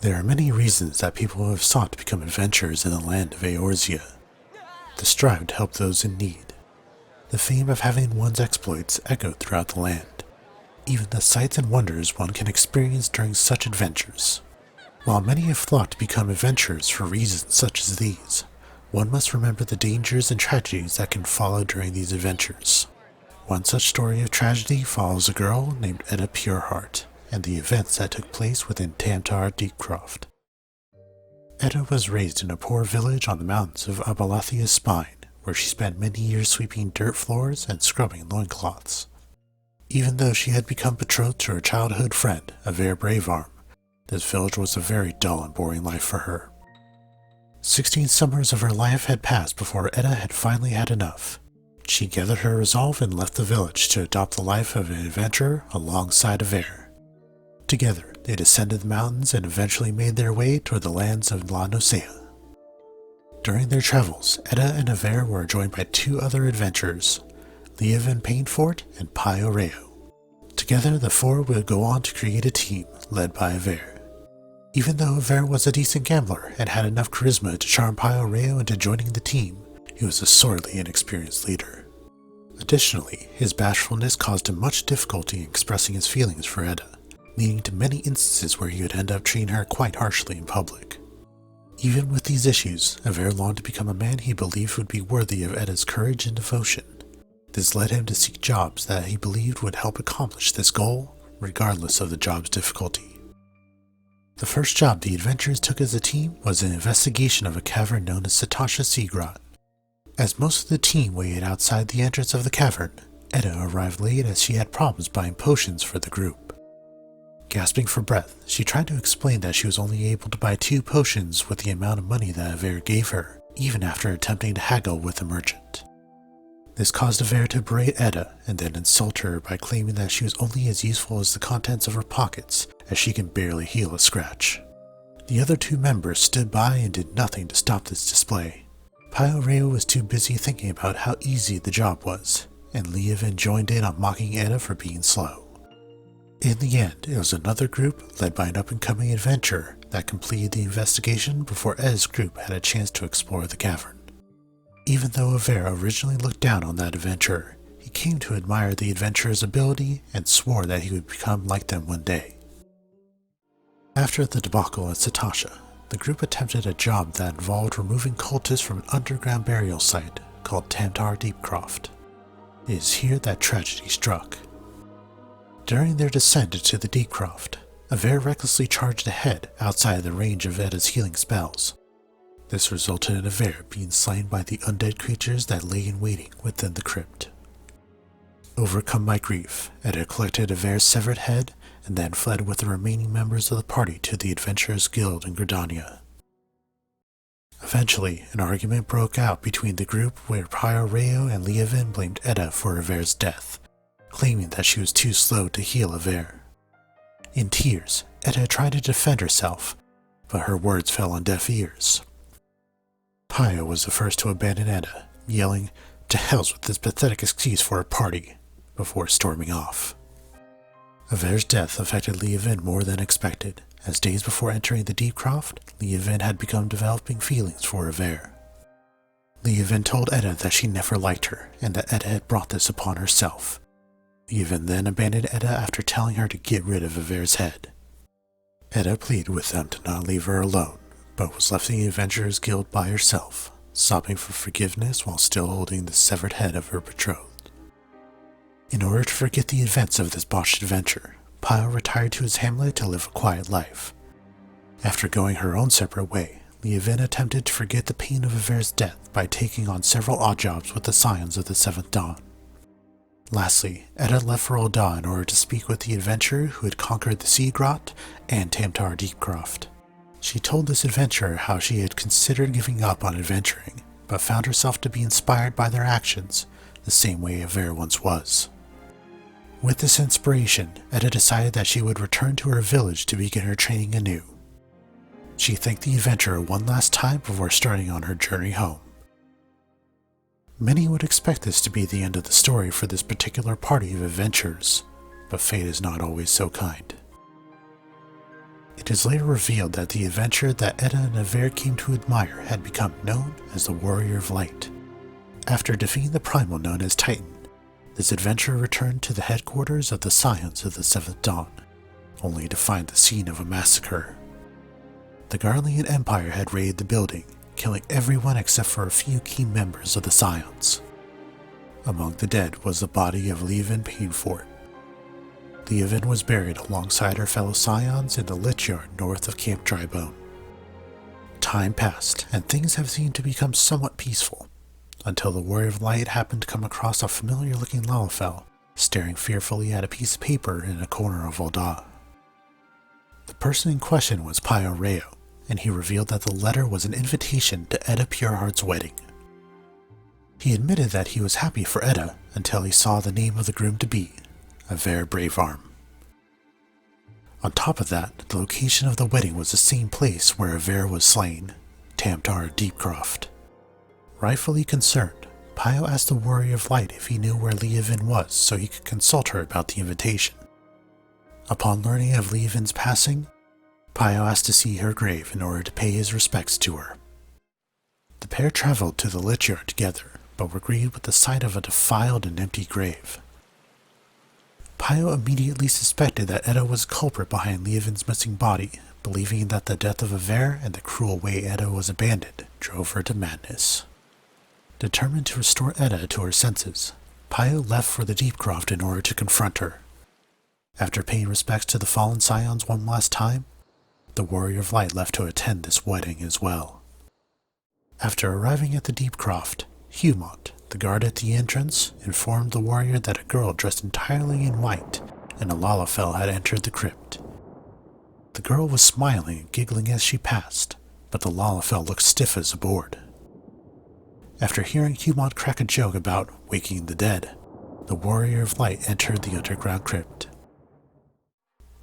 There are many reasons that people have sought to become adventurers in the land of Eorzea. The strive to help those in need. The fame of having one's exploits echoed throughout the land. Even the sights and wonders one can experience during such adventures. While many have flocked to become adventurers for reasons such as these, one must remember the dangers and tragedies that can follow during these adventures. One such story of tragedy follows a girl named Edda Pureheart and the events that took place within Tam-Tara Deepcroft. Edda was raised in a poor village on the mountains of Abalathia's Spine, where she spent many years sweeping dirt floors and scrubbing loincloths. Even though she had become betrothed to her childhood friend, Eorzea Bravearm, this village was a very dull and boring life for her. 16 summers of her life had passed before Edda had finally had enough. She gathered her resolve and left the village to adopt the life of an adventurer alongside Eorzea. Together, they descended the mountains and eventually made their way toward the lands of Eorzea. During their travels, Edda and Eorzea were joined by 2 other adventurers, Leovan Painfort and Pyoreo. Together, the 4 would go on to create a team led by Eorzea. Even though Eorzea was a decent gambler and had enough charisma to charm Pyoreo into joining the team, he was a sorely inexperienced leader. Additionally, his bashfulness caused him much difficulty in expressing his feelings for Edda, leading to many instances where he would end up treating her quite harshly in public. Even with these issues, Eorzea longed to become a man he believed would be worthy of Edda's courage and devotion. This led him to seek jobs that he believed would help accomplish this goal, regardless of the job's difficulty. The first job the adventurers took as a team was an investigation of a cavern known as Satasha Sea Grot. As most of the team waited outside the entrance of the cavern, Edda arrived late as she had problems buying potions for the group. Gasping for breath, she tried to explain that she was only able to buy 2 potions with the amount of money that Eorzea gave her, even after attempting to haggle with the merchant. This caused Eorzea to berate Edda and then insult her by claiming that she was only as useful as the contents of her pockets, as she can barely heal a scratch. The other 2 members stood by and did nothing to stop this display. Pyoreo was too busy thinking about how easy the job was, and Leovan joined in on mocking Edda for being slow. In the end, it was another group led by an up-and-coming adventurer that completed the investigation before Edda's group had a chance to explore the cavern. Even though Eorzea originally looked down on that adventurer, he came to admire the adventurer's ability and swore that he would become like them one day. After the debacle at Satasha, the group attempted a job that involved removing cultists from an underground burial site called Tam-Tara Deepcroft. It is here that tragedy struck. During their descent into the Deepcroft, Eorzea recklessly charged ahead outside the range of Edda's healing spells. This resulted in Eorzea being slain by the undead creatures that lay in waiting within the crypt. Overcome by grief, Edda collected Eozea's severed head and then fled with the remaining members of the party to the Adventurers Guild in Gridania. Eventually, an argument broke out between the group where Pyoreo and Leovan blamed Edda for Eozea's death, claiming that she was too slow to heal Eorzea. In tears, Edda tried to defend herself, but her words fell on deaf ears. Pyo was the first to abandon Edda, yelling, "To hells with this pathetic excuse for a party," before storming off. Eozea's death affected Leovan more than expected, as days before entering the Deepcroft, Leovan had begun developing feelings for Eorzea. Leovan told Edda that she never liked her, and that Edda had brought this upon herself. Leovan then abandoned Edda after telling her to get rid of Eozea's head. Edda pleaded with them to not leave her alone, but was left in the Adventurers Guild by herself, sobbing for forgiveness while still holding the severed head of her betrothed. In order to forget the events of this botched adventure, Pyo retired to his hamlet to live a quiet life. After going her own separate way, Leovan attempted to forget the pain of Eozea's death by taking on several odd jobs with the Scions of the Seventh Dawn. Lastly, Edda left for Ul'dah in order to speak with the adventurer who had conquered the Sea Grot and Tam-Tara Deepcroft. She told this adventurer how she had considered giving up on adventuring, but found herself to be inspired by their actions, the same way Eorzea once was. With this inspiration, Edda decided that she would return to her village to begin her training anew. She thanked the adventurer one last time before starting on her journey home. Many would expect this to be the end of the story for this particular party of adventurers, but fate is not always so kind. It is later revealed that the adventurer that Edda and Eivir came to admire had become known as the Warrior of Light. After defeating the primal known as Titan, this adventurer returned to the headquarters of the Scions of the Seventh Dawn, only to find the scene of a massacre. The Garlean Empire had raided the building, killing everyone except for a few key members of the Scions. Among the dead was the body of Leovan Painfort. Leovan was buried alongside her fellow Scions in the Lich Yard north of Camp Drybone. Time passed, and things have seemed to become somewhat peaceful, until the Warrior of Light happened to come across a familiar-looking Lalafell, staring fearfully at a piece of paper in a corner of Ul'dah. The person in question was Pio Reo, and he revealed that the letter was an invitation to Edda Pureheart's wedding. He admitted that he was happy for Edda until he saw the name of the groom-to-be, Eivir Bravearm. On top of that, the location of the wedding was the same place where Eivir was slain, Tam-Tara Deepcroft. Rightfully concerned, Pio asked the Warrior of Light if he knew where Leovan was so he could consult her about the invitation. Upon learning of Leovan's passing, Pio asked to see her grave in order to pay his respects to her. The pair traveled to the Lich Yard together, but were greeted with the sight of a defiled and empty grave. Pio immediately suspected that Edda was the culprit behind Leovan's missing body, believing that the death of Eivir and the cruel way Edda was abandoned drove her to madness. Determined to restore Edda to her senses, Pio left for the Deepcroft in order to confront her. After paying respects to the fallen Scions one last time, the Warrior of Light left to attend this wedding as well. After arriving at the Deepcroft, Humont, the guard at the entrance, informed the warrior that a girl dressed entirely in white and a Lalafell had entered the crypt. The girl was smiling and giggling as she passed, but the Lalafell looked stiff as a board. After hearing Humont crack a joke about waking the dead, the Warrior of Light entered the underground crypt.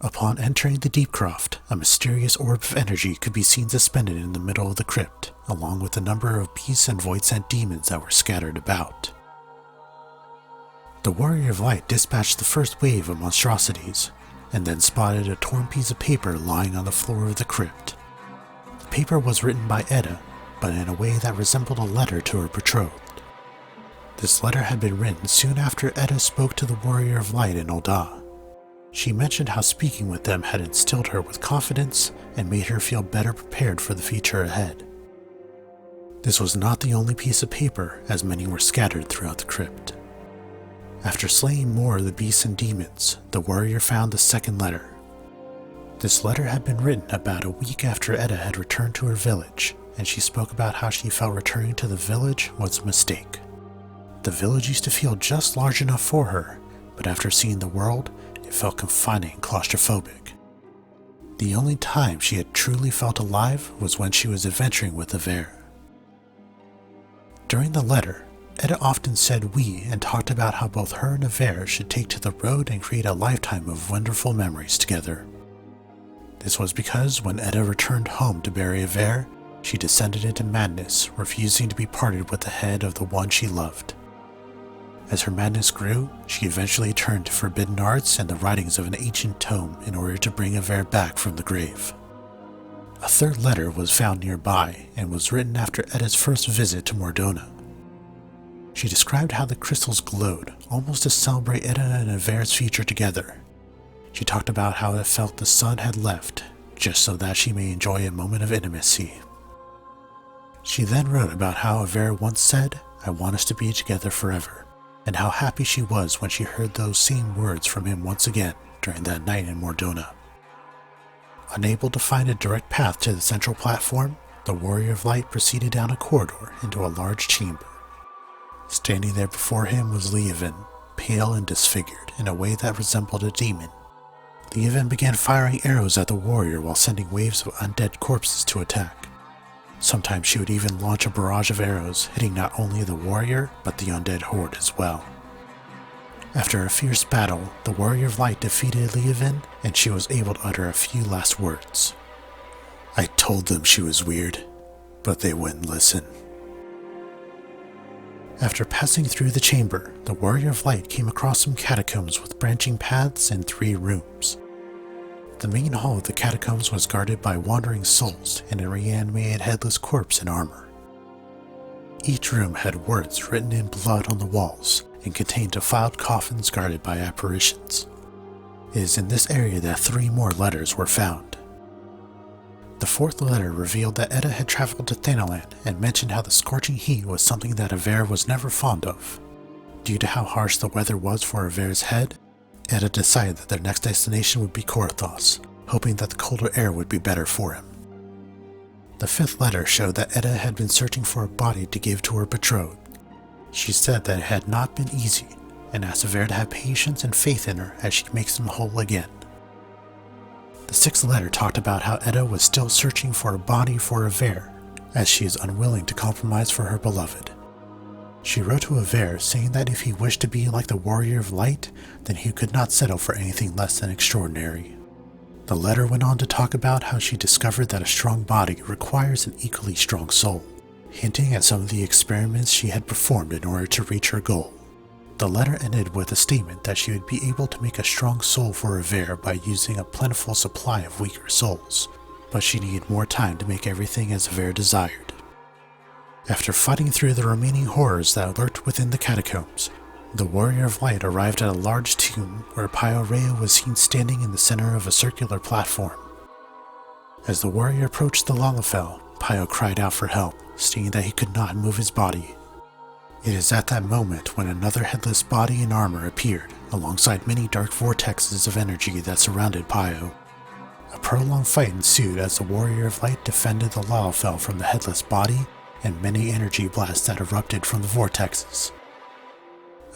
Upon entering the Deepcroft, a mysterious orb of energy could be seen suspended in the middle of the crypt, along with a number of beasts and void-sent demons that were scattered about. The Warrior of Light dispatched the first wave of monstrosities, and then spotted a torn piece of paper lying on the floor of the crypt. The paper was written by Edda, but in a way that resembled a letter to her betrothed. This letter had been written soon after Edda spoke to the Warrior of Light in Ul'dah. She mentioned how speaking with them had instilled her with confidence and made her feel better prepared for the future ahead. This was not the only piece of paper, as many were scattered throughout the crypt. After slaying more of the beasts and demons, the warrior found the second letter. This letter had been written about a week after Edda had returned to her village, and she spoke about how she felt returning to the village was a mistake. The village used to feel just large enough for her, but after seeing the world, it felt confining and claustrophobic. The only time she had truly felt alive was when she was adventuring with Eivir. During the letter, Edda often said we and talked about how both her and Eivir should take to the road and create a lifetime of wonderful memories together. This was because when Edda returned home to bury Eivir, she descended into madness, refusing to be parted with the head of the one she loved. As her madness grew, she eventually turned to forbidden arts and the writings of an ancient tome in order to bring Eivir back from the grave. A third letter was found nearby and was written after Edda's first visit to Mordona. She described how the crystals glowed, almost to celebrate Edda and Eivir's future together. She talked about how it felt the sun had left, just so that she may enjoy a moment of intimacy. She then wrote about how Eivir once said, "I want us to be together forever," and how happy she was when she heard those same words from him once again during that night in Mordona. Unable to find a direct path to the central platform, the Warrior of Light proceeded down a corridor into a large chamber. Standing there before him was Leovan, pale and disfigured in a way that resembled a demon. Leovan began firing arrows at the warrior while sending waves of undead corpses to attack. Sometimes she would even launch a barrage of arrows, hitting not only the warrior, but the undead horde as well. After a fierce battle, the Warrior of Light defeated Leovan, and she was able to utter a few last words. "I told them she was weird, but they wouldn't listen." After passing through the chamber, the Warrior of Light came across some catacombs with branching paths and 3 rooms. The main hall of the catacombs was guarded by wandering souls and a reanimated headless corpse in armor. Each room had words written in blood on the walls and contained defiled coffins guarded by apparitions. It is in this area that 3 more letters were found. The 4th letter revealed that Edda had traveled to Thanalan and mentioned how the scorching heat was something that Eorzea was never fond of. Due to how harsh the weather was for Eozea's head, Edda decided that their next destination would be Korthos, hoping that the colder air would be better for him. The 5th letter showed that Edda had been searching for a body to give to her betrothed. She said that it had not been easy, and asked Eorzea to have patience and faith in her as she makes him whole again. The 6th letter talked about how Edda was still searching for a body for Eorzea, as she is unwilling to compromise for her beloved. She wrote to Eorzea saying that if he wished to be like the Warrior of Light, then he could not settle for anything less than extraordinary. The letter went on to talk about how she discovered that a strong body requires an equally strong soul, hinting at some of the experiments she had performed in order to reach her goal. The letter ended with a statement that she would be able to make a strong soul for Eorzea by using a plentiful supply of weaker souls, but she needed more time to make everything as Eorzea desired. After fighting through the remaining horrors that lurked within the catacombs, the Warrior of Light arrived at a large tomb where Eorzea was seen standing in the center of a circular platform. As the warrior approached the Lalafell, Pio cried out for help, stating that he could not move his body. It is at that moment when another headless body in armor appeared, alongside many dark vortexes of energy that surrounded Pio. A prolonged fight ensued as the Warrior of Light defended the Lalafell from the headless body and many energy blasts that erupted from the vortexes.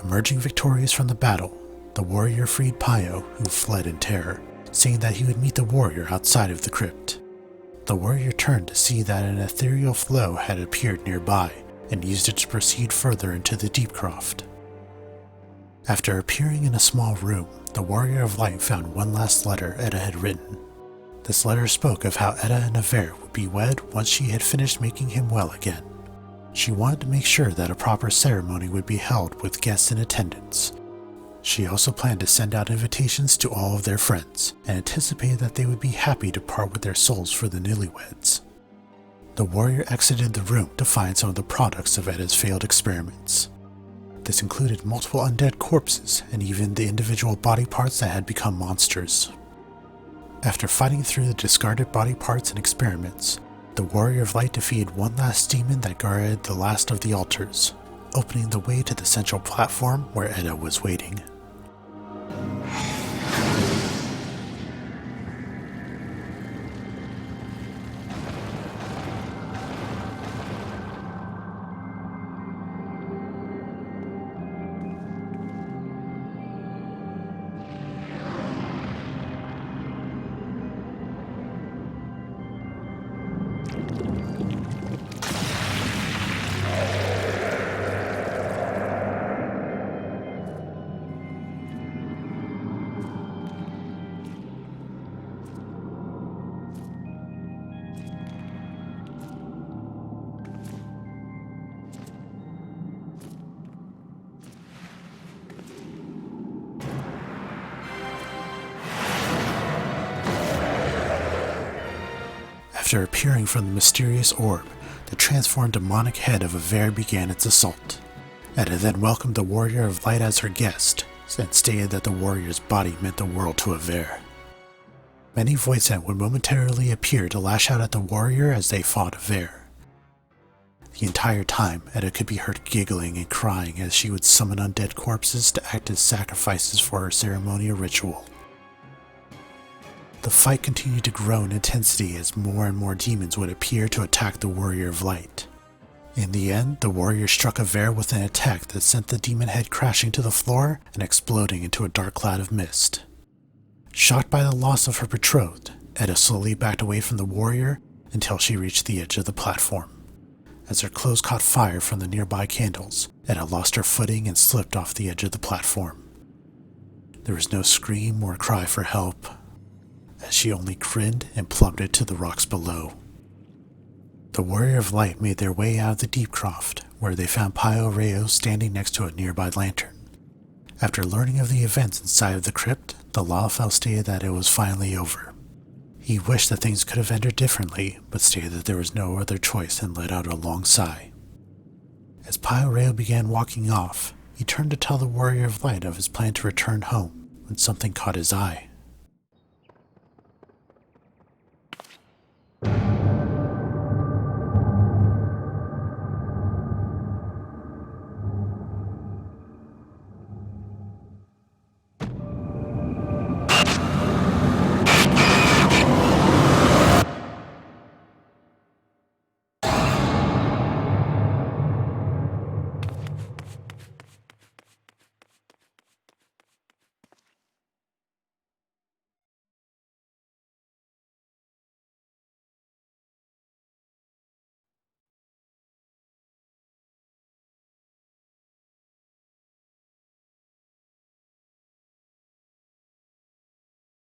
Emerging victorious from the battle, the warrior freed Pio, who fled in terror, saying that he would meet the warrior outside of the crypt. The warrior turned to see that an ethereal flow had appeared nearby, and used it to proceed further into the Deepcroft. After appearing in a small room, the Warrior of Light found one last letter Edda had written. This letter spoke of how Edda and Eorzea would be wed once she had finished making him well again. She wanted to make sure that a proper ceremony would be held with guests in attendance. She also planned to send out invitations to all of their friends, and anticipated that they would be happy to part with their souls for the newlyweds. The warrior exited the room to find some of the products of Edda's failed experiments. This included multiple undead corpses and even the individual body parts that had become monsters. After fighting through the discarded body parts and experiments, the Warrior of Light defeated one last demon that guarded the last of the altars, opening the way to the central platform where Edda was waiting. After appearing from the mysterious orb, the transformed demonic head of Eorzea began its assault. Edda then welcomed the Warrior of Light as her guest, and stated that the warrior's body meant the world to Eorzea. Many Voidsent would momentarily appear to lash out at the warrior as they fought Eorzea. The entire time, Edda could be heard giggling and crying as she would summon undead corpses to act as sacrifices for her ceremonial ritual. The fight continued to grow in intensity as more and more demons would appear to attack the Warrior of Light. In the end, the warrior struck Eorzea with an attack that sent the demon head crashing to the floor and exploding into a dark cloud of mist. Shocked by the loss of her betrothed, Edda slowly backed away from the warrior until she reached the edge of the platform. As her clothes caught fire from the nearby candles, Edda lost her footing and slipped off the edge of the platform. There was no scream or cry for help, as she only grinned and plummeted to the rocks below. The Warrior of Light made their way out of the Deepcroft, where they found Pio Reo standing next to a nearby lantern. After learning of the events inside of the crypt, the Lalafell stated that it was finally over. He wished that things could have ended differently, but stated that there was no other choice and let out a long sigh. As Pureheart began walking off, he turned to tell the Warrior of Light of his plan to return home when something caught his eye.